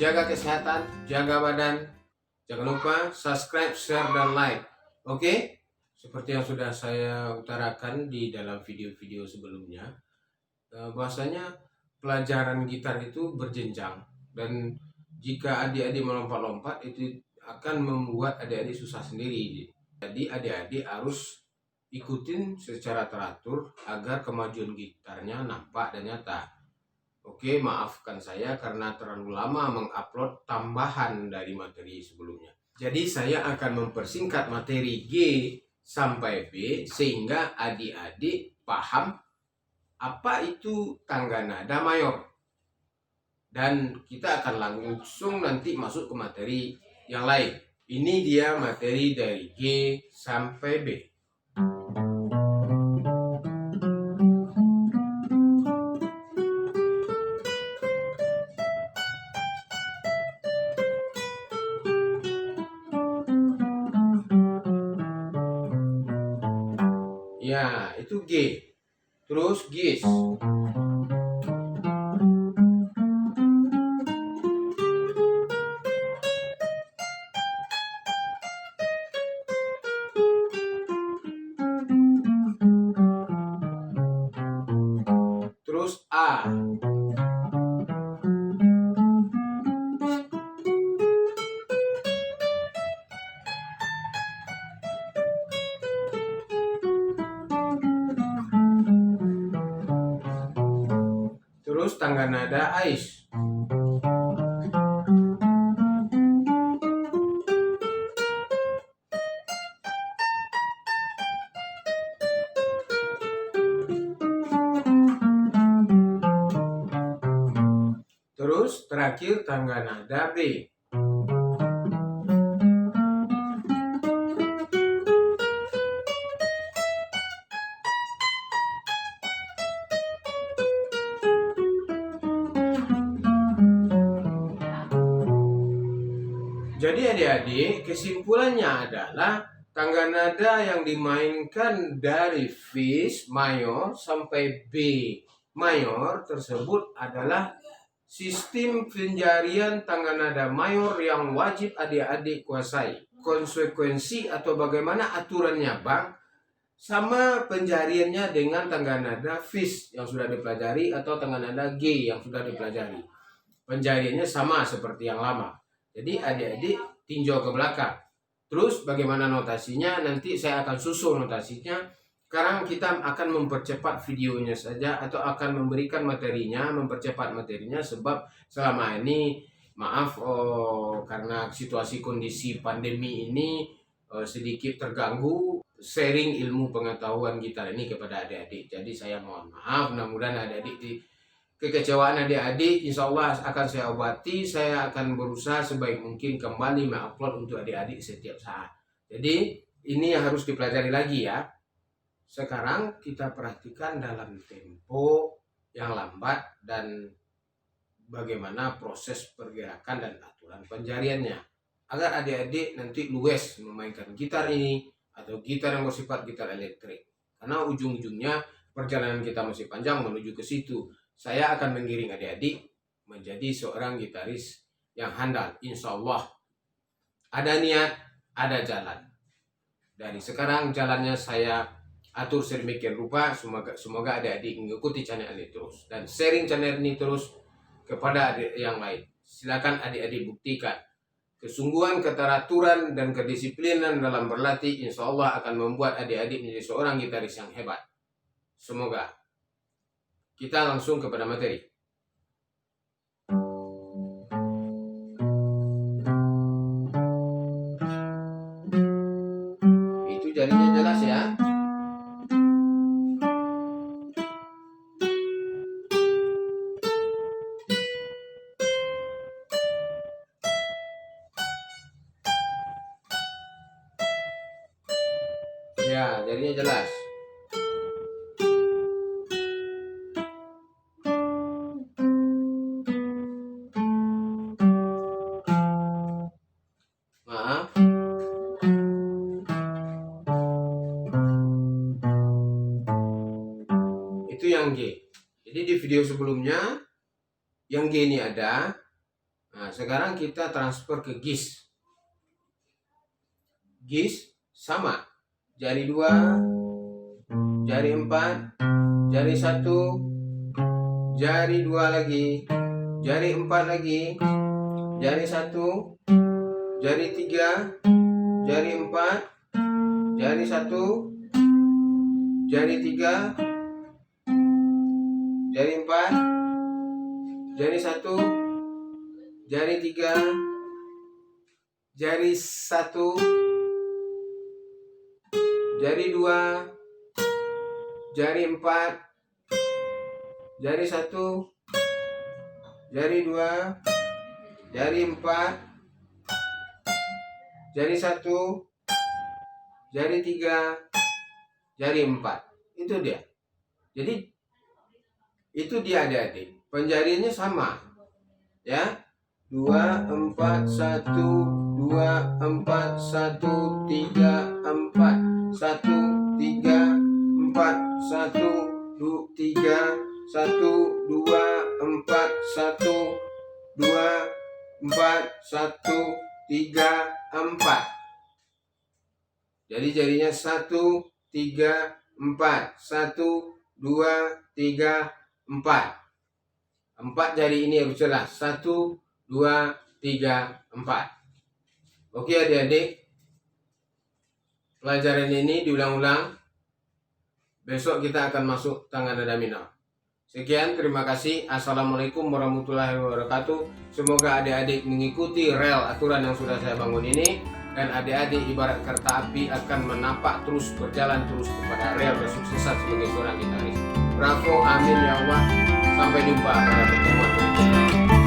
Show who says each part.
Speaker 1: jaga kesehatan, jaga badan. Jangan lupa subscribe, share, dan like. Oke? Seperti yang sudah saya utarakan di dalam video-video sebelumnya, bahwasanya pelajaran gitar itu berjenjang, dan jika adik-adik melompat-lompat itu akan membuat adik-adik susah sendiri. Jadi adik-adik harus ikutin secara teratur agar kemajuan gitarnya nampak dan nyata. Oke, maafkan saya karena terlalu lama mengupload tambahan dari materi sebelumnya. Jadi saya akan mempersingkat materi G sampai B sehingga adik-adik paham apa itu tangga nada mayor. Dan kita akan langsung nanti masuk ke materi yang lain. Ini dia materi dari G sampai B. Ya, itu G. Terus Gis. Terus A. Terus tangga nada ais. Terus terakhir tangga nada B. Jadi adik-adik, kesimpulannya adalah tangga nada yang dimainkan dari Fis mayor sampai B mayor tersebut adalah sistem penjarian tangga nada mayor yang wajib adik-adik kuasai. Konsekuensi atau bagaimana aturannya Bang, sama penjariannya dengan tangga nada Fis yang sudah dipelajari atau tangga nada G yang sudah dipelajari. Penjariannya sama seperti yang lama. Jadi adik-adik tinjau ke belakang. Terus bagaimana notasinya, nanti saya akan susun notasinya. Sekarang kita akan mempercepat videonya saja atau akan memberikan materinya, mempercepat materinya sebab selama ini maaf karena situasi kondisi pandemi ini sedikit terganggu sharing ilmu pengetahuan gitar ini kepada adik-adik. Jadi saya mohon maaf, mudah-mudahan adik-adik kekecewaan adik-adik insya Allah akan saya obati. Saya akan berusaha sebaik mungkin kembali mengupload untuk adik-adik setiap saat. Jadi ini yang harus dipelajari lagi ya. Sekarang kita perhatikan dalam tempo yang lambat dan bagaimana proses pergerakan dan aturan penjariannya, agar adik-adik nanti luwes memainkan gitar ini atau gitar yang bersifat gitar elektrik. Karena ujung-ujungnya perjalanan kita masih panjang menuju ke situ. Saya akan mengiring adik-adik menjadi seorang gitaris yang handal. Insya Allah ada niat, ada jalan. Dari sekarang jalannya saya atur sedemikian rupa. Semoga adik-adik mengikuti channel ini terus dan sharing channel ini terus kepada adik yang lain. Silakan adik-adik buktikan kesungguhan, keteraturan, dan kedisiplinan dalam berlatih. Insya Allah akan membuat adik-adik menjadi seorang gitaris yang hebat. Semoga. Kita langsung kepada materi. Itu jadinya jelas ya. Ya, jadinya jelas. Maaf. Itu yang G. Jadi di video sebelumnya yang G ini ada, Nah, sekarang kita transfer ke GIS. GIS sama. Jari 2, jari 4, jari 1, jari 2 lagi, jari 4 lagi, jari 1, jari 3, jari 4, jari 1, jari 3, jari 4, jari 1, jari 3, jari 1, jari 2, jari 4, jari 1, jari 2, jari 4, jari 1, jari 3, jari 4. Itu dia. Jadi itu dia adik-adik. Penjariannya sama. Ya. 2, 4, 1, 2, 4, 1, 3, 4, 1, 3, 4, 1, 2, 3, 1, 2, 4, 1, 2, 4, 1, 3, 4. Jadi jarinya 1, 3, 4, 1, 2, 3, 4. 4 jari ini harus jelas. 1, 2, 3, 4. Oke adik-adik, pelajaran ini diulang-ulang. Besok kita akan masuk tangga nada minor. Sekian, terima kasih. Assalamualaikum warahmatullahi wabarakatuh. Semoga adik-adik mengikuti rel aturan yang sudah saya bangun ini, dan adik-adik ibarat kereta api akan menapak terus, berjalan terus kepada rel kesuksesan sebagai seorang gitaris. Bravo, amin ya Allah. Sampai jumpa pada pertemuan berikutnya.